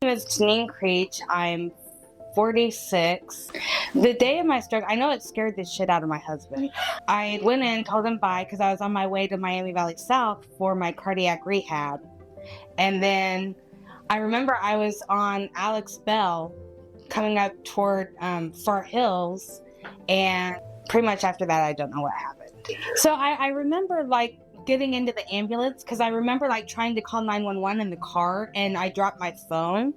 My name is Jenene Creech. I'm 46. The day of my stroke, I know it scared the shit out of my husband. I went in, told him bye, because I was on my way to Miami Valley South for my cardiac rehab. And then I remember I was on Alex Bell coming up toward Far Hills, and pretty much after that, I don't know what happened. So I remember like getting into the ambulance, because I remember like trying to call 911 in the car, and I dropped my phone.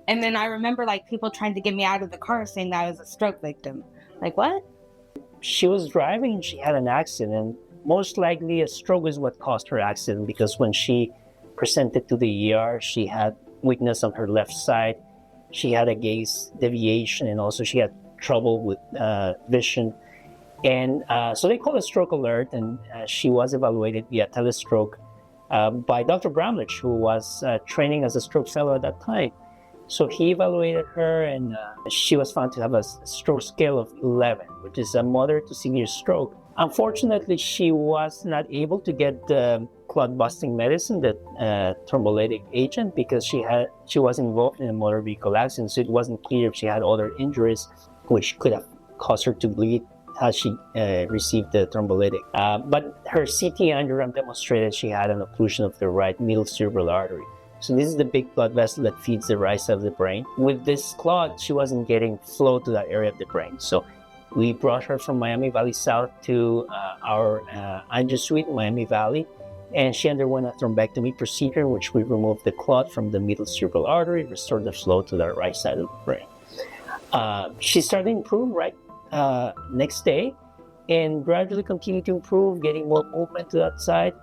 And then I remember like people trying to get me out of the car saying that I was a stroke victim. Like, what? She was driving and she had an accident. Most likely a stroke is what caused her accident, because when she presented to the ER, she had weakness on her left side. She had a gaze deviation, and also she had trouble with vision. And so they called a stroke alert, and she was evaluated via telestroke by Dr. Bramlich, who was training as a stroke fellow at that time. So he evaluated her, and she was found to have a stroke scale of 11, which is a moderate to severe stroke. Unfortunately, she was not able to get the clot-busting medicine, the thrombolytic agent, because she was involved in a motor vehicle accident, so it wasn't clear if she had other injuries which could have caused her to bleed as she received the thrombolytic. But her CT angiogram demonstrated she had an occlusion of the right middle cerebral artery. So this is the big blood vessel that feeds the right side of the brain. With this clot, she wasn't getting flow to that area of the brain. So we brought her from Miami Valley South to our angio suite in Miami Valley, and she underwent a thrombectomy procedure in which we removed the clot from the middle cerebral artery, restored the flow to the right side of the brain. She started to improve next day, and gradually continued to improve, getting more movement to that side.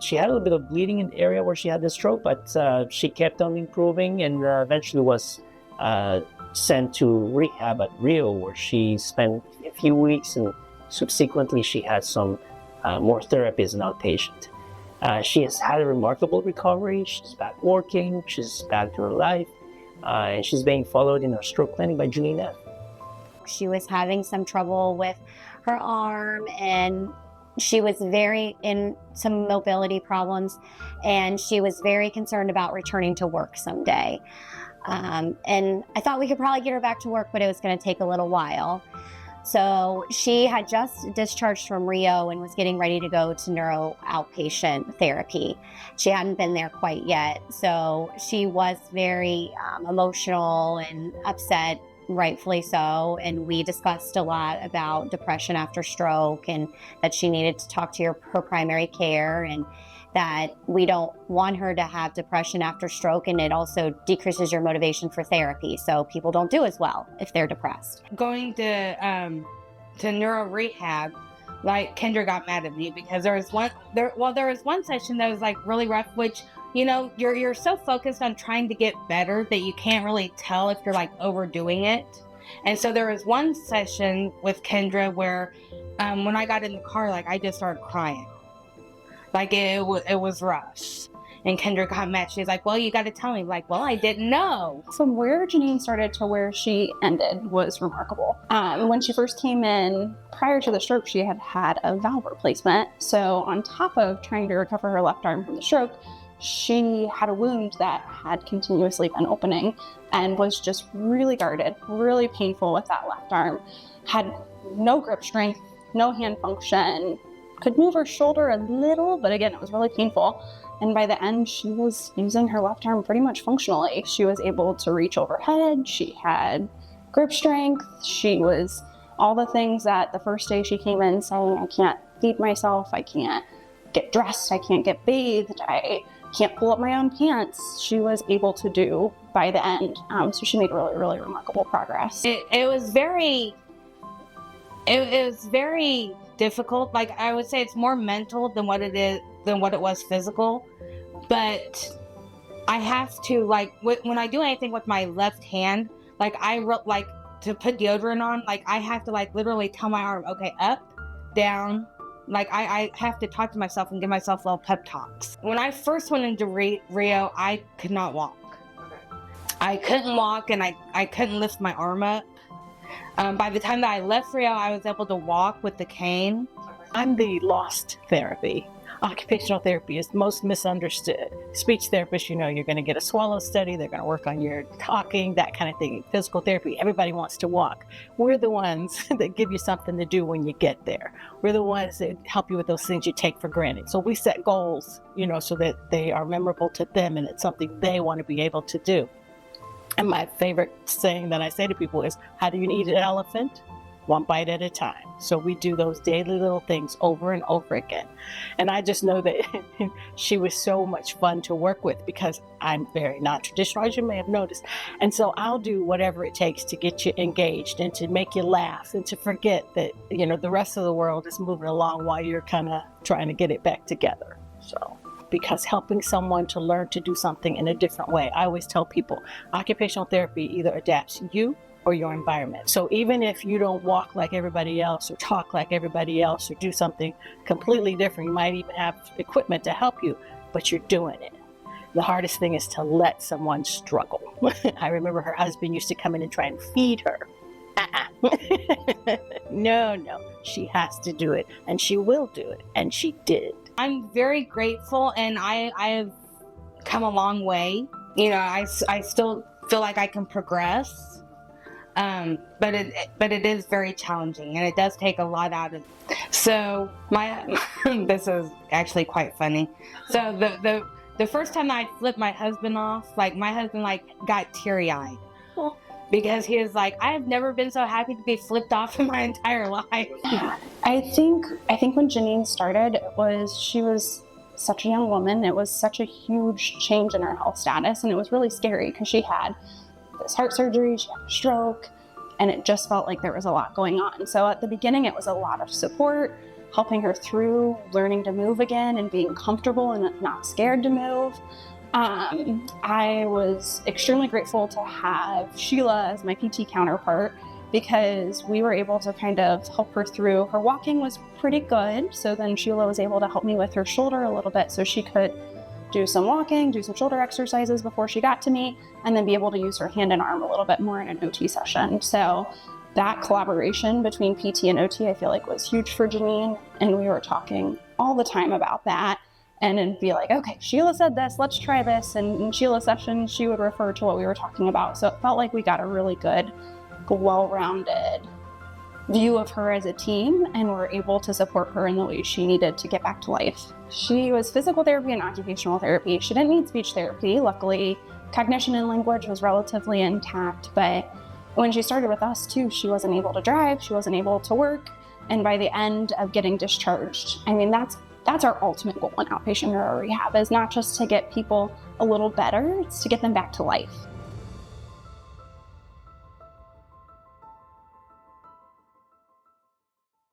She had a little bit of bleeding in the area where she had the stroke, but she kept on improving, and eventually was sent to rehab at Rio, where she spent a few weeks, and subsequently she had some more therapy as an outpatient. She has had a remarkable recovery. She's back working, she's back to her life, and she's being followed in her stroke clinic by Jenene. She was having some trouble with her arm, and she was in some mobility problems, and she was very concerned about returning to work someday. And I thought we could probably get her back to work, but it was going to take a little while. So she had just discharged from Rio and was getting ready to go to neuro outpatient therapy. She hadn't been there quite yet. So she was very emotional and upset, rightfully so, and we discussed a lot about depression after stroke, and that she needed to talk to her primary care, and that we don't want her to have depression after stroke, and it also decreases your motivation for therapy, so people don't do as well if they're depressed. Going to neuro rehab, like Kendra got mad at me because there was one session that was like really rough, which, you know, you're so focused on trying to get better that you can't really tell if you're like overdoing it. And so there was one session with Kendra where when I got in the car, like I just started crying. Like it was rough. And Kendra got mad. She's like, well, you got to tell me. Like, well, I didn't know. From where Jenene started to where she ended was remarkable. When she first came in, prior to the stroke, she had had a valve replacement. So on top of trying to recover her left arm from the stroke, she had a wound that had continuously been opening and was just really guarded, really painful with that left arm. Had no grip strength, no hand function, could move her shoulder a little, but again, it was really painful. And by the end, she was using her left arm pretty much functionally. She was able to reach overhead. She had grip strength. She was all the things that the first day she came in saying, I can't feed myself. I can't get dressed. I can't get bathed. I can't pull up my own pants. She was able to do by the end. So she made really, really remarkable progress. It was very difficult. Like I would say it's more mental than what it was physical. But I have to, like, when I do anything with my left hand, like like to put deodorant on, like I have to like literally tell my arm, okay, up, down. Like I have to talk to myself and give myself little pep talks. When I first went into Rio, I could not walk. I couldn't walk, and I couldn't lift my arm up. By the time that I left Rio, I was able to walk with the cane. I'm the lost therapy. occupational therapy is most misunderstood. Speech therapists, you're going to get a swallow study, they're going to work on your talking, that kind of thing. Physical therapy, everybody wants to walk. We're the ones that give you something to do when you get there. We're the ones that help you with those things you take for granted. So we set goals, so that they are memorable to them and it's something they want to be able to do. And my favorite saying that I say to people is, how do you eat an elephant? One bite at a time. So we do those daily little things over and over again. And I just know that she was so much fun to work with because I'm very non-traditional, as you may have noticed. And so I'll do whatever it takes to get you engaged and to make you laugh and to forget that, the rest of the world is moving along while you're kind of trying to get it back together. So, because helping someone to learn to do something in a different way, I always tell people, occupational therapy either adapts you or your environment. So even if you don't walk like everybody else or talk like everybody else or do something completely different, you might even have equipment to help you, but you're doing it. The hardest thing is to let someone struggle. I remember her husband used to come in and try and feed her. No, she has to do it and she will do it. And she did. I'm very grateful and I have come a long way. I still feel like I can progress. But it is very challenging and it does take a lot out of it. So this is actually quite funny. So the first time I flipped my husband off, my husband got teary-eyed because he was like, I have never been so happy to be flipped off in my entire life. I think when Jenene started, she was such a young woman. It was such a huge change in her health status and it was really scary because she had this heart surgery, she had a stroke, and it just felt like there was a lot going on. So at the beginning, it was a lot of support, helping her through learning to move again and being comfortable and not scared to move. I was extremely grateful to have Sheila as my PT counterpart because we were able to kind of help her through. Her walking was pretty good, so then Sheila was able to help me with her shoulder a little bit so she could do some walking, do some shoulder exercises before she got to me, and then be able to use her hand and arm a little bit more in an OT session. So that collaboration between PT and OT, I feel like was huge for Jenene, and we were talking all the time about that. And then be like, okay, Sheila said this, let's try this. And in Sheila's session, she would refer to what we were talking about. So it felt like we got a really good, well-rounded view of her as a team and were able to support her in the ways she needed to get back to life. She was physical therapy and occupational therapy. She didn't need speech therapy. Luckily, cognition and language was relatively intact, but when she started with us too, she wasn't able to drive, she wasn't able to work, and by the end of getting discharged, that's our ultimate goal in outpatient neuro rehab, is not just to get people a little better, it's to get them back to life.